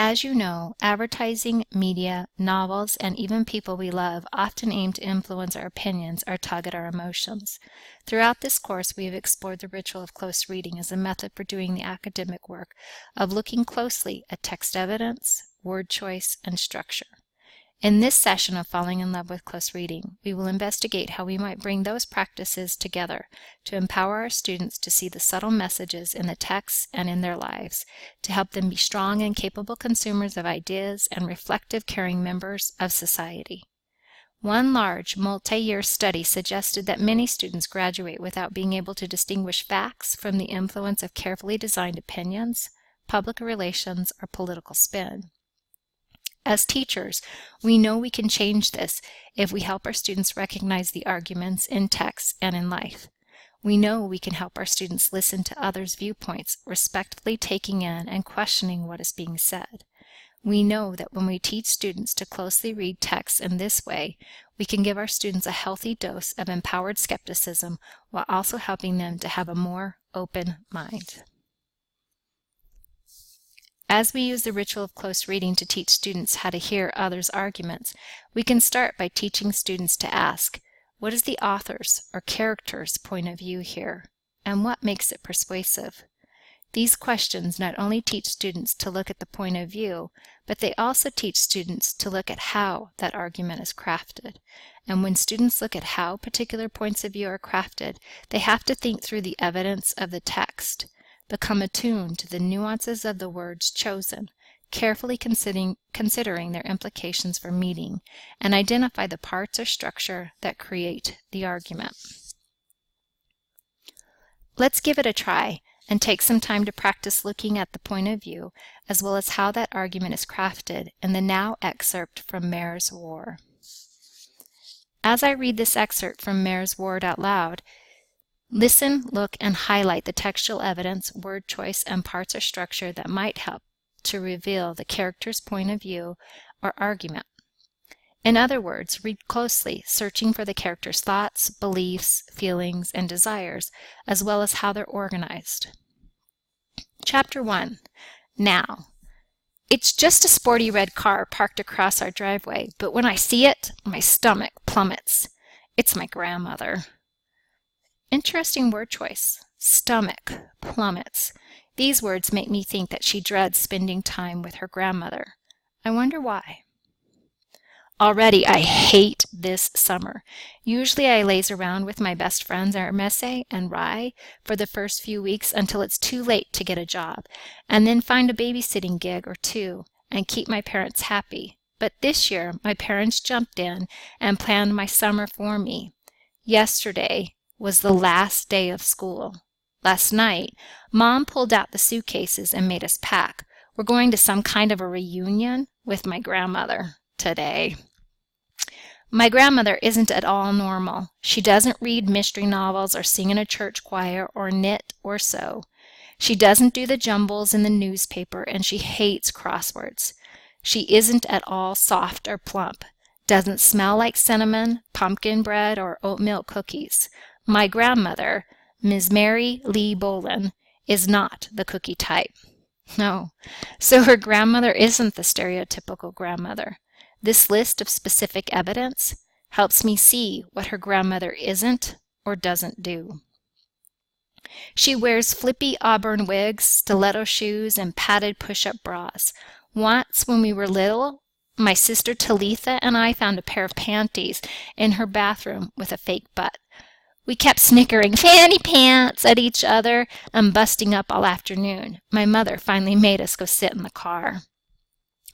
As you know, advertising, media, novels, and even people we love often aim to influence our opinions or tug at our emotions. Throughout this course, we have explored the ritual of close reading as a method for doing the academic work of looking closely at text evidence, word choice, and structure. In this session of Falling in Love with Close Reading, we will investigate how we might bring those practices together to empower our students to see the subtle messages in the texts and in their lives, to help them be strong and capable consumers of ideas and reflective, caring members of society. One large, multi-year study suggested that many students graduate without being able to distinguish facts from the influence of carefully designed opinions, public relations, or political spin. As teachers, we know we can change this if we help our students recognize the arguments in text and in life. We know we can help our students listen to others' viewpoints, respectfully taking in and questioning what is being said. We know that when we teach students to closely read texts in this way, we can give our students a healthy dose of empowered skepticism while also helping them to have a more open mind. As we use the ritual of close reading to teach students how to hear others' arguments, we can start by teaching students to ask, what is the author's or character's point of view here, and what makes it persuasive? These questions not only teach students to look at the point of view, but they also teach students to look at how that argument is crafted. And when students look at how particular points of view are crafted, they have to think through the evidence of the text, become attuned to the nuances of the words chosen, carefully considering their implications for meaning, and identify the parts or structure that create the argument. Let's give it a try and take some time to practice looking at the point of view as well as how that argument is crafted in the now excerpt from Mare's War. As I read this excerpt from Mare's War out loud, listen, look, and highlight the textual evidence, word choice, and parts or structure that might help to reveal the character's point of view or argument. In other words, read closely, searching for the character's thoughts, beliefs, feelings, and desires, as well as how they're organized. Chapter 1. Now. It's just a sporty red car parked across our driveway, but when I see it, my stomach plummets. It's my grandmother. Interesting word choice. Stomach, plummets. These words make me think that she dreads spending time with her grandmother. I wonder why. Already I hate this summer. Usually I laze around with my best friends Hermese and Rai for the first few weeks until it's too late to get a job, and then find a babysitting gig or two and keep my parents happy. But this year my parents jumped in and planned my summer for me. Yesterday was the last day of school. Last night, Mom pulled out the suitcases and made us pack. We're going to some kind of a reunion with my grandmother today. My grandmother isn't at all normal. She doesn't read mystery novels or sing in a church choir or knit or sew. She doesn't do the jumbles in the newspaper, and she hates crosswords. She isn't at all soft or plump, doesn't smell like cinnamon, pumpkin bread, or oatmeal cookies. My grandmother, Ms. Mary Lee Bolin, is not the cookie type. No, so her grandmother isn't the stereotypical grandmother. This list of specific evidence helps me see what her grandmother isn't or doesn't do. She wears flippy auburn wigs, stiletto shoes, and padded push-up bras. Once, when we were little, my sister Talitha and I found a pair of panties in her bathroom with a fake butt. We kept snickering "fanny pants" at each other and busting up all afternoon. My mother finally made us go sit in the car.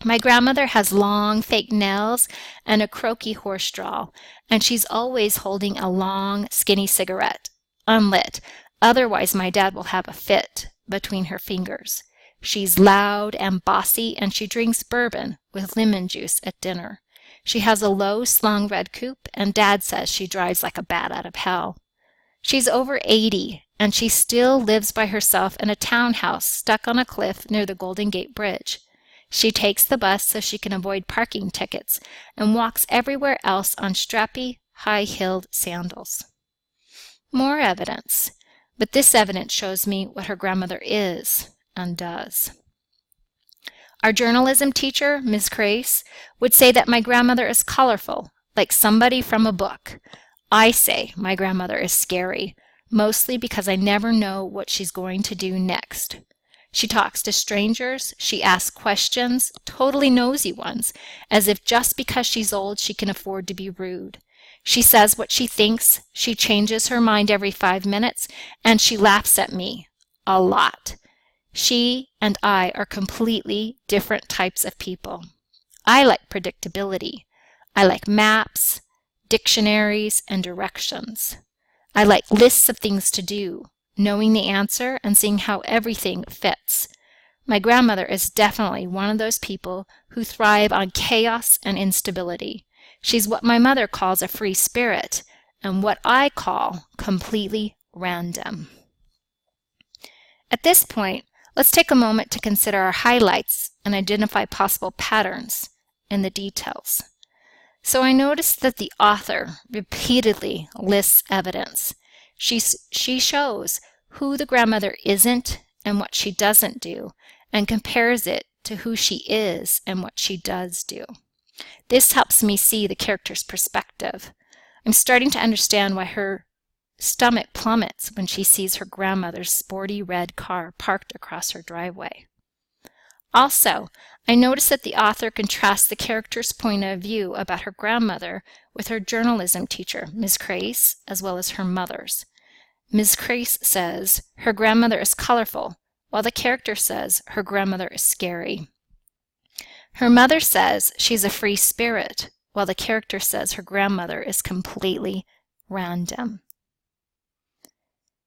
My grandmother has long fake nails and a croaky horse drawl, and she's always holding a long, skinny cigarette, unlit. Otherwise, my dad will have a fit between her fingers. She's loud and bossy, and she drinks bourbon with lemon juice at dinner. She has a low, slung red coupe, and Dad says she drives like a bat out of hell. She's over 80, and she still lives by herself in a townhouse stuck on a cliff near the Golden Gate Bridge. She takes the bus so she can avoid parking tickets and walks everywhere else on strappy, high-heeled sandals. More evidence, but this evidence shows me what her grandmother is and does. Our journalism teacher, Ms. Crace, would say that my grandmother is colorful, like somebody from a book. I say my grandmother is scary, mostly because I never know what she's going to do next. She talks to strangers, she asks questions, totally nosy ones, as if just because she's old she can afford to be rude. She says what she thinks, she changes her mind every 5 minutes, and she laughs at me. A lot. She and I are completely different types of people. I like predictability. I like maps, dictionaries, and directions. I like lists of things to do, knowing the answer and seeing how everything fits. My grandmother is definitely one of those people who thrive on chaos and instability. She's what my mother calls a free spirit, and what I call completely random. At this point, let's take a moment to consider our highlights and identify possible patterns in the details. So I noticed that the author repeatedly lists evidence. She shows who the grandmother isn't and what she doesn't do, and compares it to who she is and what she does do. This helps me see the character's perspective. I'm starting to understand why her stomach plummets when she sees her grandmother's sporty red car parked across her driveway. Also, I notice that the author contrasts the character's point of view about her grandmother with her journalism teacher, Ms. Crace, as well as her mother's. Ms. Crace says her grandmother is colorful, while the character says her grandmother is scary. Her mother says she's a free spirit, while the character says her grandmother is completely random.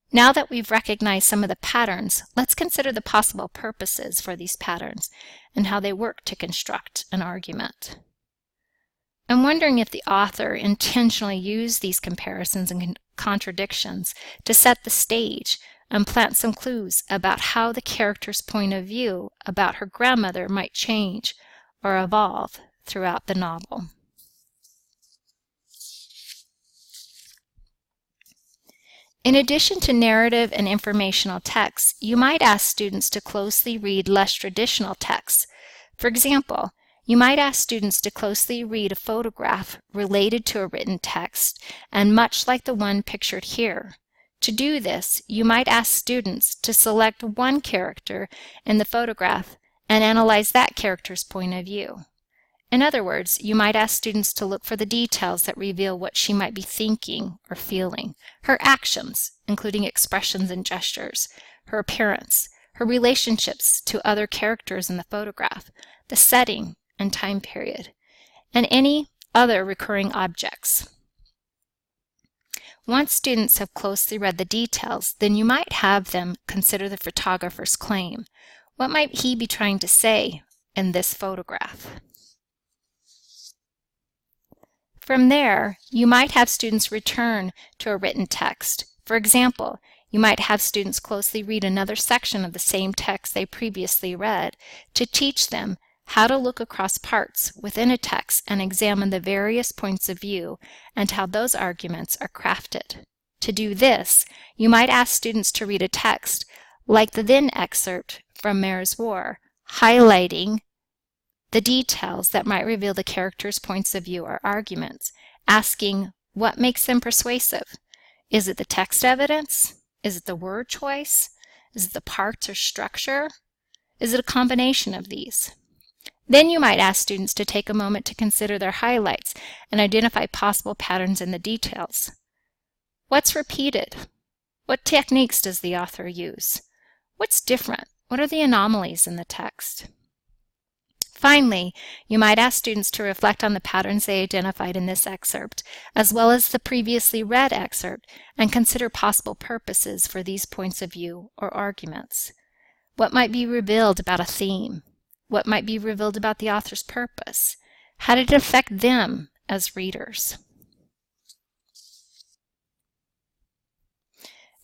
Now that we've recognized some of the patterns, let's consider the possible purposes for these patterns and how they work to construct an argument. I'm wondering if the author intentionally used these comparisons and contradictions to set the stage and plant some clues about how the character's point of view about her grandmother might change or evolve throughout the novel. In addition to narrative and informational texts, you might ask students to closely read less traditional texts. For example, you might ask students to closely read a photograph related to a written text, and much like the one pictured here. To do this, you might ask students to select one character in the photograph and analyze that character's point of view. In other words, you might ask students to look for the details that reveal what she might be thinking or feeling, her actions, including expressions and gestures, her appearance, her relationships to other characters in the photograph, the setting and time period, and any other recurring objects. Once students have closely read the details, then you might have them consider the photographer's claim. What might he be trying to say in this photograph? From there, you might have students return to a written text. For example, you might have students closely read another section of the same text they previously read to teach them how to look across parts within a text and examine the various points of view and how those arguments are crafted. To do this, you might ask students to read a text like the then excerpt from Mare's War, highlighting the details that might reveal the characters' points of view or arguments, asking what makes them persuasive. Is it the text evidence? Is it the word choice? Is it the parts or structure? Is it a combination of these? Then you might ask students to take a moment to consider their highlights and identify possible patterns in the details. What's repeated? What techniques does the author use? What's different? What are the anomalies in the text? Finally, you might ask students to reflect on the patterns they identified in this excerpt, as well as the previously read excerpt, and consider possible purposes for these points of view or arguments. What might be revealed about a theme? What might be revealed about the author's purpose? How did it affect them as readers?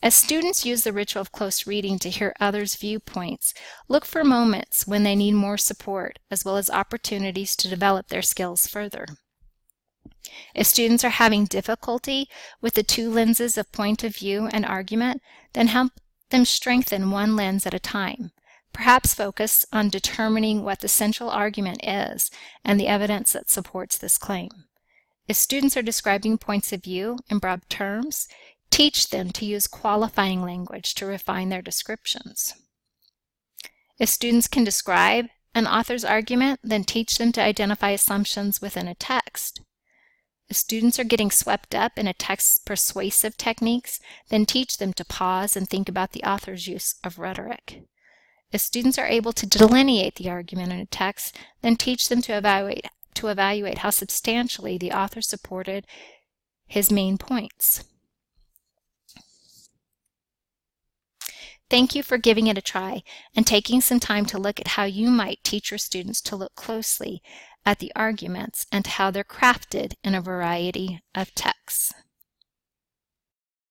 As students use the ritual of close reading to hear others' viewpoints, look for moments when they need more support, as well as opportunities to develop their skills further. If students are having difficulty with the two lenses of point of view and argument, then help them strengthen one lens at a time. Perhaps focus on determining what the central argument is and the evidence that supports this claim. If students are describing points of view in broad terms, teach them to use qualifying language to refine their descriptions. If students can describe an author's argument, then teach them to identify assumptions within a text. If students are getting swept up in a text's persuasive techniques, then teach them to pause and think about the author's use of rhetoric. If students are able to delineate the argument in a text, then teach them to evaluate how substantially the author supported his main points. Thank you for giving it a try and taking some time to look at how you might teach your students to look closely at the arguments and how they're crafted in a variety of texts.